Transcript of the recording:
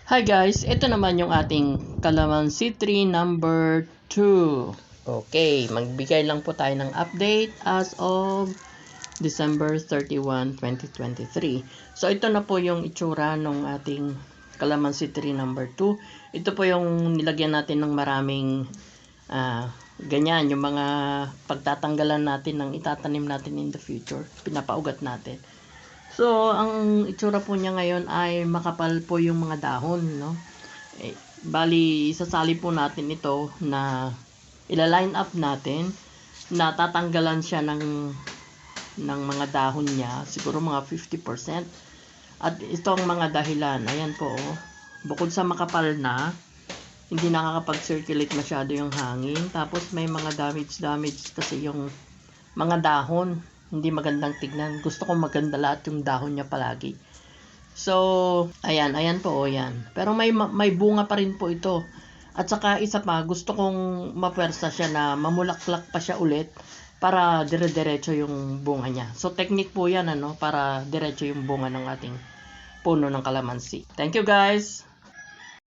Hi guys, ito naman yung ating Calamansi tree number 2. Okay, magbigay lang po tayo ng update as of December 31, 2023. So ito na po yung itsura ng ating Calamansi tree number 2. Ito po yung nilagyan natin ng maraming ganyan, yung mga pagtatanggalan natin ng itatanim natin in the future. Pinapaugat natin. So, ang itsura po niya ngayon ay makapal po yung mga dahon, no? Bali, isasali po natin ito na ila-line up natin na tatanggalan siya ng mga dahon niya, siguro mga 50%. At itong mga dahilan, ayan po, bukod sa makapal na, hindi nakakapag-circulate masyado yung hangin. Tapos may mga damage kasi yung mga dahon. Hindi magandang tignan. Gusto ko maganda lahat yung dahon niya palagi. So, ayan po, yan. Pero may bunga pa rin po ito. At saka isa pa, gusto kong mapwersa siya na mamulaklak pa siya ulit para dire-diretso yung bunga niya. So, technique po yan, para diretso yung bunga ng ating puno ng kalamansi. Thank you guys!